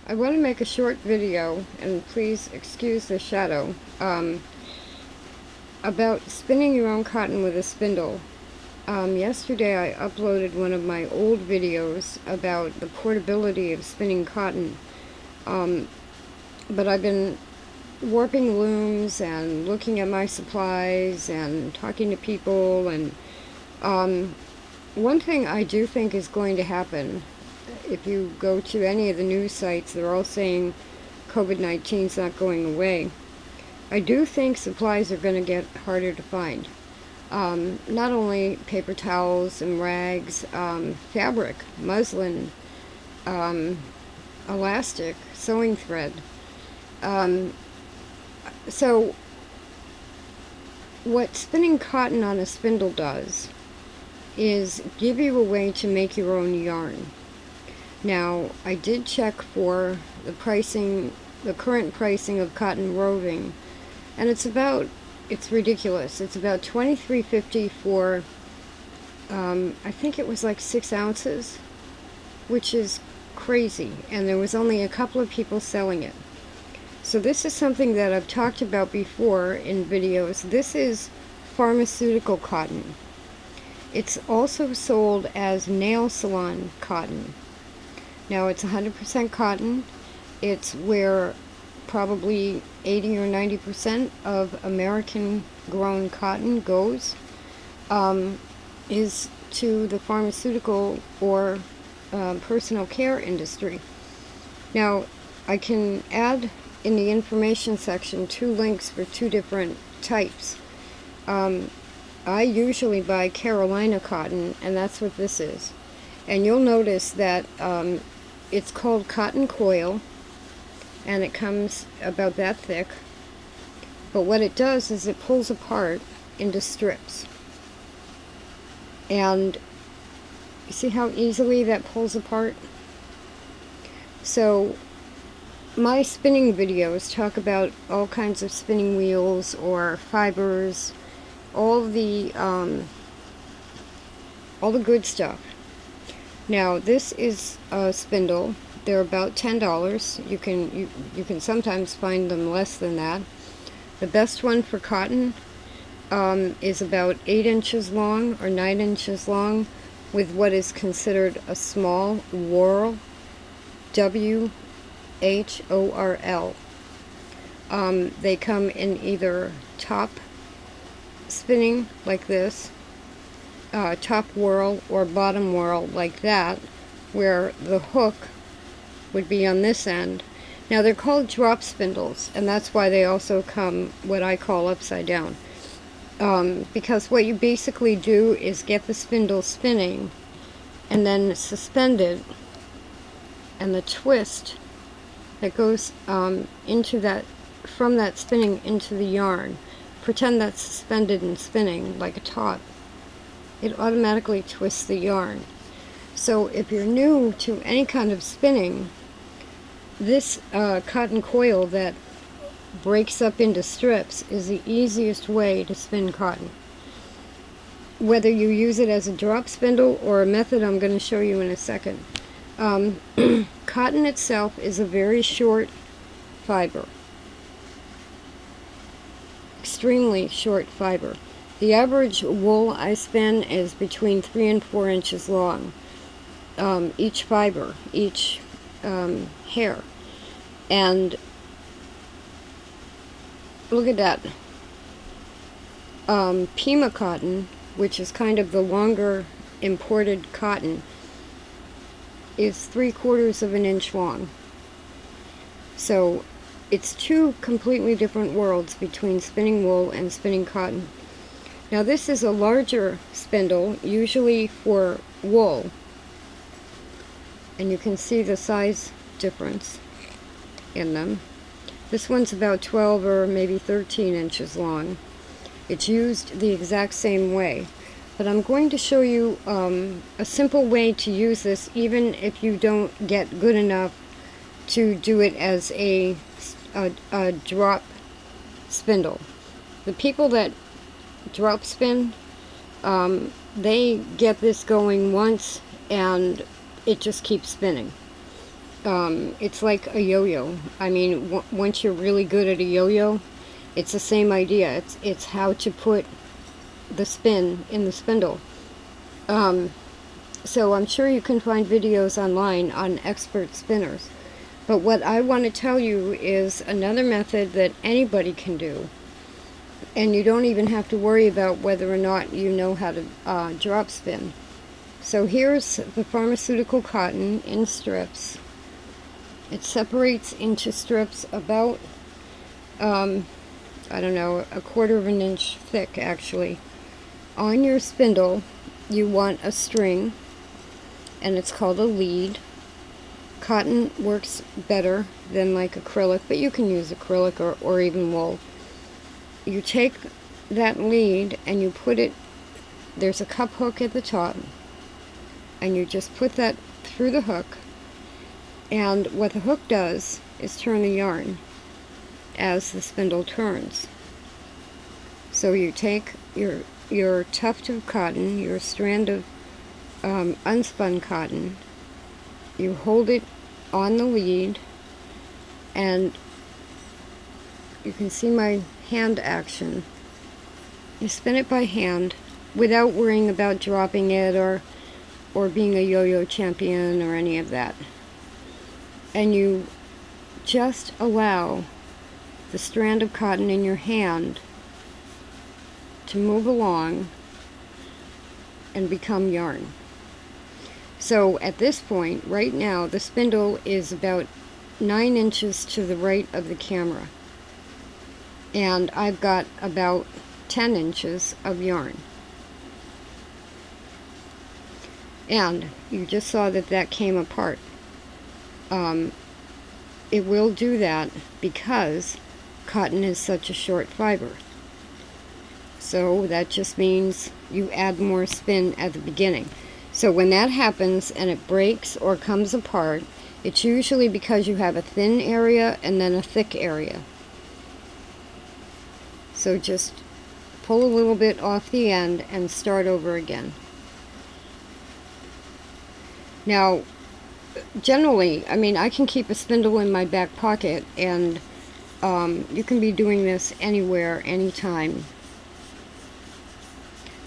I want to make a short video, and please excuse the shadow, about spinning your own cotton with a spindle. Yesterday I uploaded one of my old videos about the portability of spinning cotton, but I've been warping looms and looking at my supplies and talking to people, and one thing I do think is going to happen, if you go to any of the news sites, they're all saying COVID-19 is not going away. I do think supplies are going to get harder to find. Not only paper towels and rags, fabric, muslin, elastic, sewing thread. So what spinning cotton on a spindle does is give you a way to make your own yarn. Now, I did check for the pricing, the current pricing of cotton roving, and it's ridiculous. It's about $23.50 for, I think it was like 6 ounces, which is crazy, and there was only a couple of people selling it. So this is something that I've talked about before in videos. This is pharmaceutical cotton. It's also sold as nail salon cotton. Now, it's 100% cotton. It's where probably 80 or 90% of American grown cotton goes, is to the pharmaceutical or personal care industry. Now, I can add in the information section 2 links for 2 different types. I usually buy Carolina cotton, and that's what this is. And you'll notice that it's called cotton coil, and it comes about that thick. But what it does is it pulls apart into strips. And you see how easily that pulls apart? So my spinning videos talk about all kinds of spinning wheels or fibers, all the good stuff. Now, this is a spindle. They're about $10. You can sometimes find them less than that. The best one for cotton is about 8 inches long or 9 inches long, with what is considered a small whorl, WHORL. They come in either top spinning like this, top whorl, or bottom whorl like that, where the hook would be on this end. Now, they're called drop spindles, and that's why they also come what I call upside down, because what you basically do is get the spindle spinning and then suspend it, and the twist that goes into that, from that spinning into the yarn, pretend that's suspended and spinning like a top. It automatically twists the yarn. So if you're new to any kind of spinning, this cotton coil that breaks up into strips is the easiest way to spin cotton. Whether you use it as a drop spindle or a method I'm going to show you in a second. Cotton itself is a very short fiber. Extremely short fiber. The average wool I spin is between 3 and 4 inches long. Each fiber, each hair. And look at that. Pima cotton, which is kind of the longer imported cotton, is 3/4 of an inch long. So it's 2 completely different worlds between spinning wool and spinning cotton. Now, this is a larger spindle, usually for wool, and you can see the size difference in them. This one's about 12 or maybe 13 inches long. It's used the exact same way, but I'm going to show you a simple way to use this, even if you don't get good enough to do it as a drop spindle. The people that drop spin, they get this going once and it just keeps spinning. It's like a yo-yo. I mean, once you're really good at a yo-yo, it's the same idea. It's how to put the spin in the spindle. So I'm sure you can find videos online on expert spinners. But what I want to tell you is another method that anybody can do. And you don't even have to worry about whether or not you know how to drop spin. So here's the pharmaceutical cotton in strips. It separates into strips about, I don't know, 1/4 of an inch thick actually. On your spindle, you want a string, and it's called a lead. Cotton works better than like acrylic, but you can use acrylic or even wool. You take that lead and you put it, there's a cup hook at the top, and you just put that through the hook, and what the hook does is turn the yarn as the spindle turns. So you take your tuft of cotton, your strand of unspun cotton, you hold it on the lead, and you can see my hand action. You spin it by hand without worrying about dropping it or being a yo-yo champion or any of that. And you just allow the strand of cotton in your hand to move along and become yarn. So at this point, right now, the spindle is about 9 inches to the right of the camera. And I've got about 10 inches of yarn. And you just saw that that came apart. It will do that because cotton is such a short fiber. So that just means you add more spin at the beginning. So when that happens and it breaks or comes apart, it's usually because you have a thin area and then a thick area. So just pull a little bit off the end and start over again. Now, generally, I mean, I can keep a spindle in my back pocket, and you can be doing this anywhere, anytime.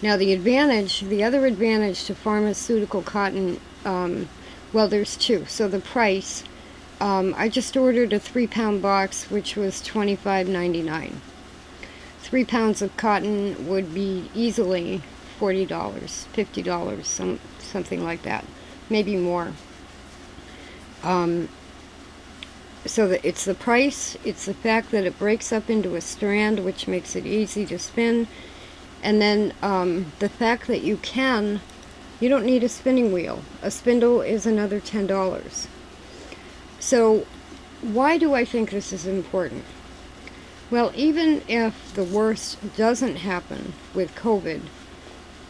Now the other advantage to pharmaceutical cotton, well, there's two. So the price, I just ordered a 3-pound box, which was $25.99. 3 pounds of cotton would be easily $40, $50, something like that, maybe more. So it's the price, it's the fact that it breaks up into a strand, which makes it easy to spin. And then the fact that you don't need a spinning wheel. A spindle is another $10. So why do I think this is important? Well, even if the worst doesn't happen with COVID,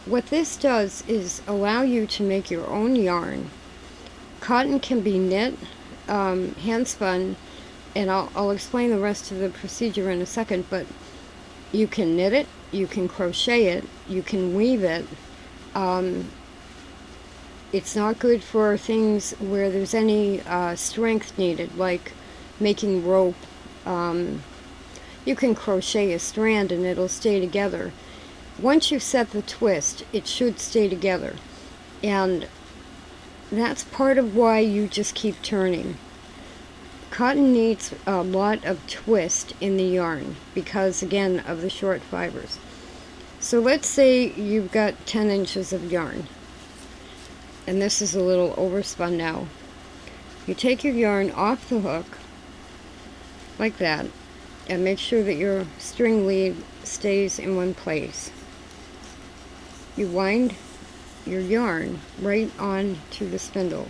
what this does is allow you to make your own yarn. Cotton can be knit, hand spun, and I'll explain the rest of the procedure in a second, but you can knit it, you can crochet it, you can weave it. It's not good for things where there's any strength needed, like making rope. You can crochet a strand and it'll stay together. Once you set the twist, it should stay together. And that's part of why you just keep turning. Cotton needs a lot of twist in the yarn because, again, of the short fibers. So let's say you've got 10 inches of yarn, and this is a little overspun now. You take your yarn off the hook like that, and make sure that your string lead stays in one place. You wind your yarn right on to the spindle.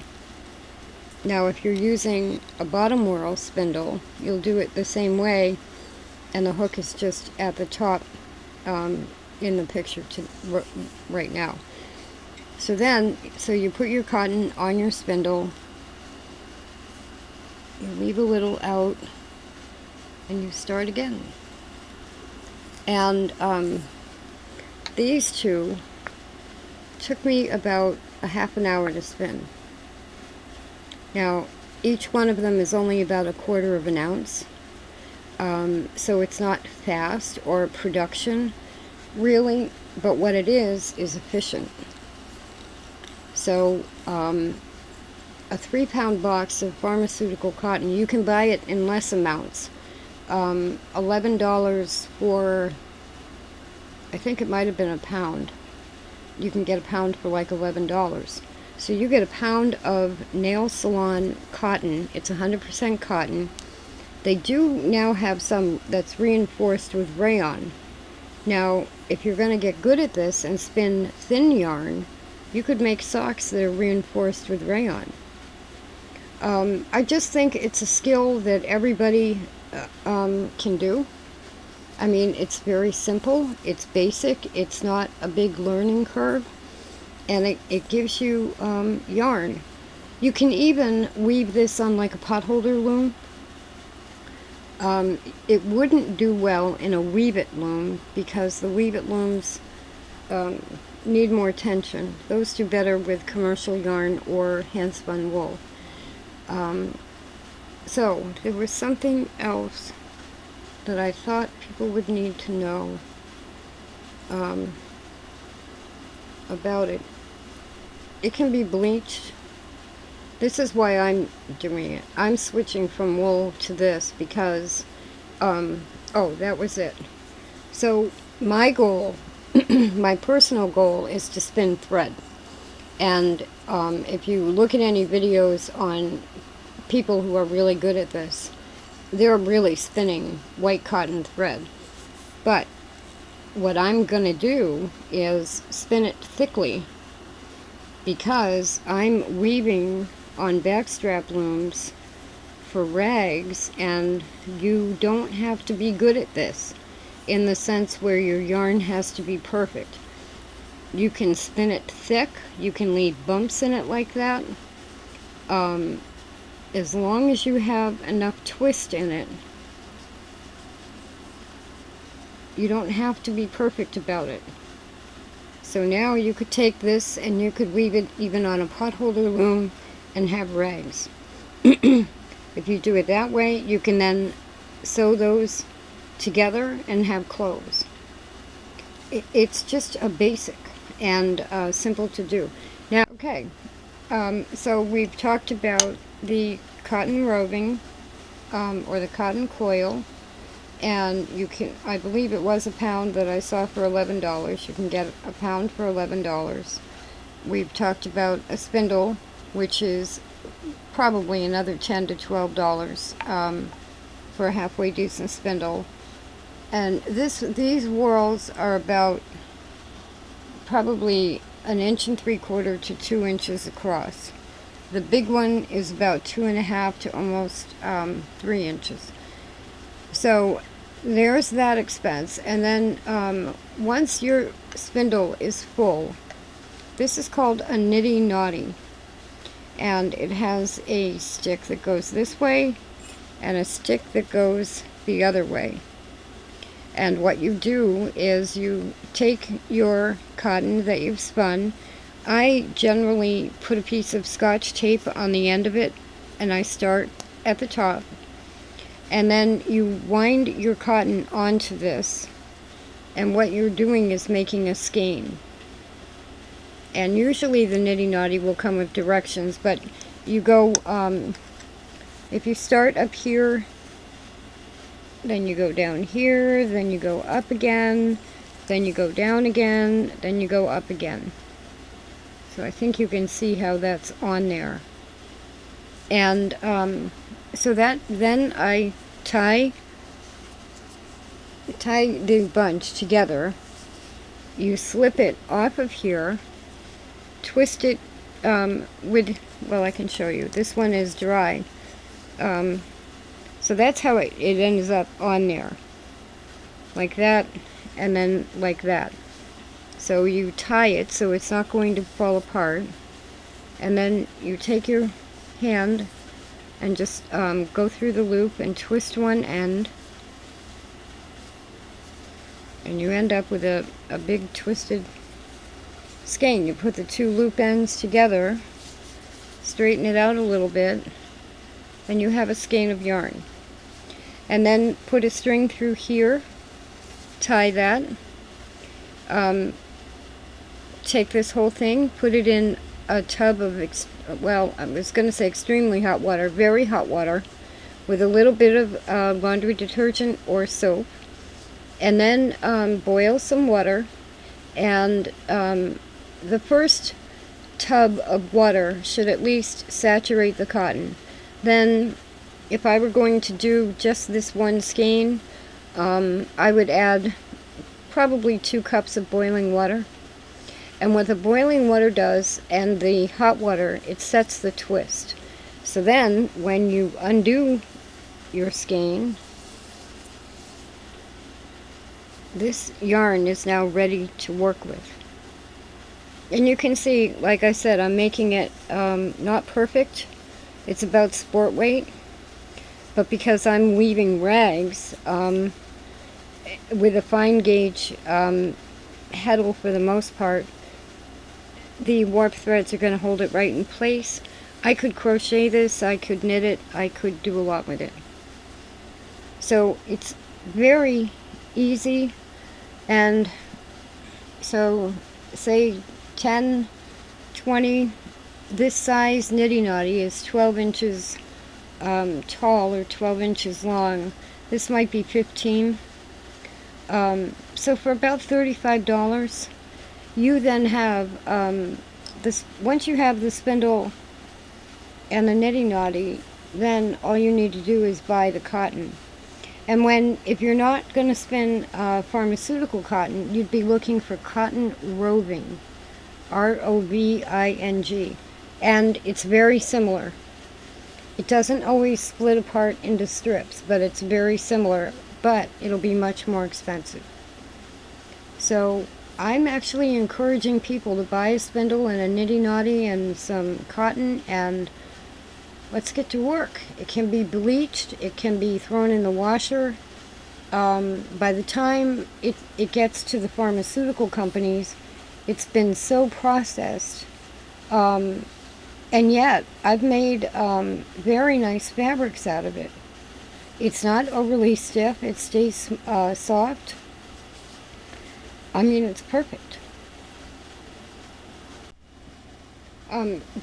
Now if you're using a bottom whorl spindle, you'll do it the same way, and the hook is just at the top in the picture right now. So you put your cotton on your spindle, you leave a little out, and you start again. And these two took me about a half an hour to spin. Now, Each one of them is only about 1/4 of an ounce. So it's not fast or production, really, but what it is efficient. So a 3-pound box of pharmaceutical cotton, you can buy it in less amounts. $11 for, I think it might have been a pound. You can get a pound for like $11. So you get a pound of nail salon cotton. It's 100% cotton. They do now have some that's reinforced with rayon. Now, if you're going to get good at this and spin thin yarn, you could make socks that are reinforced with rayon. I just think it's a skill that everybody can do. I mean, it's very simple, it's basic, it's not a big learning curve, and it gives you yarn. You can even weave this on like a potholder loom. It wouldn't do well in a weave-it loom because the weave-it looms need more tension. Those do better with commercial yarn or hand-spun wool. So there was something else that I thought people would need to know about it. It can be bleached. This is why I'm doing it. I'm switching from wool to this because, oh, that was it. So my goal, my personal goal, is to spin thread. And if you look at any videos on people who are really good at this, they're really spinning white cotton thread. But what I'm going to do is spin it thickly because I'm weaving on backstrap looms for rags, and you don't have to be good at this in the sense where your yarn has to be perfect. You can spin it thick, you can leave bumps in it like that. As long as you have enough twist in it, you don't have to be perfect about it. So now you could take this and you could weave it even on a potholder loom and have rags. If you do it that way, you can then sew those together and have clothes. It's just a basic and simple to do. Now, okay, so we've talked about the cotton roving or the cotton coil, and you can, I believe it was a pound that I saw for $11. You can get a pound for $11. We've talked about a spindle, which is probably another $10 to $12 for a halfway decent spindle. And these whorls are about probably 1 3/4 to 2 inches across. The big one is about 2.5 to almost 3 inches. So there's that expense. And then once your spindle is full, this is called a nitty naughty. And it has a stick that goes this way and a stick that goes the other way. And what you do is you take your cotton that you've spun. I generally put a piece of Scotch tape on the end of it, and I start at the top. And then you wind your cotton onto this, and what you're doing is making a skein. And usually the nitty naughty will come with directions, but you go, if you start up here, then you go down here, then you go up again, then you go down again, then you go up again. So I think you can see how that's on there. And so that, then I tie the bunch together. You slip it off of here, twist it with, well, I can show you. This one is dry. So that's how it ends up on there. Like that, and then like that. So you tie it so it's not going to fall apart. And then you take your hand and just go through the loop and twist one end. And you end up with a big twisted skein. You put the two loop ends together, straighten it out a little bit, and you have a skein of yarn. And then put a string through here, tie that, take this whole thing, put it in a tub of, well, I was going to say extremely hot water, very hot water, with a little bit of laundry detergent or soap, and then boil some water, and the first tub of water should at least saturate the cotton. Then, if I were going to do just this one skein, I would add probably 2 cups of boiling water. And what the boiling water does, and the hot water, it sets the twist. So then, when you undo your skein, this yarn is now ready to work with. And you can see, like I said, I'm making it not perfect. It's about sport weight. But because I'm weaving rags with a fine gauge heddle for the most part, the warp threads are going to hold it right in place. I could crochet this, I could knit it, I could do a lot with it. So it's very easy, and so say 10, 20, this size nitty knotty is 12 inches tall or 12 inches long. This might be 15. So for about $35, you then have this. Once you have the spindle and the nitty knotty, then all you need to do is buy the cotton. And if you're not going to spin pharmaceutical cotton, you'd be looking for cotton roving, R-O-V-I-N-G, and it's very similar. It doesn't always split apart into strips, but it's very similar, but it'll be much more expensive. So I'm actually encouraging people to buy a spindle and a nitty knotty and some cotton, and let's get to work. It can be bleached, it can be thrown in the washer. By the time it gets to the pharmaceutical companies, it's been so processed. And yet, I've made very nice fabrics out of it. It's not overly stiff, it stays soft. I mean, it's perfect.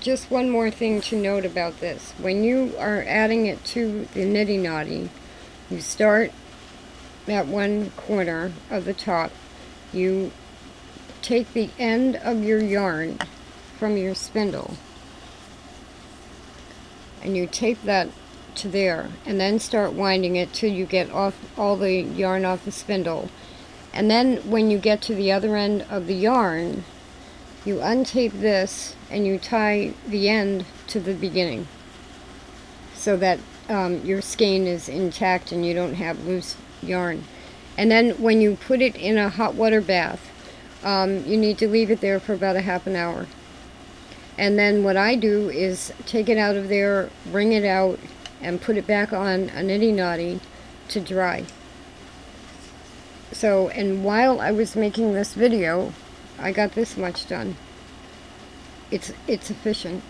Just one more thing to note about this. When you are adding it to the nitty knotty, you start at one corner of the top. You take the end of your yarn from your spindle, and you tape that to there, and then start winding it till you get off all the yarn off the spindle. And then when you get to the other end of the yarn, you untape this and you tie the end to the beginning, so that your skein is intact and you don't have loose yarn. And then when you put it in a hot water bath, you need to leave it there for about a half an hour. And then what I do is take it out of there, wring it out, and put it back on a nitty knotty to dry. So, and while I was making this video, I got this much done. It's efficient.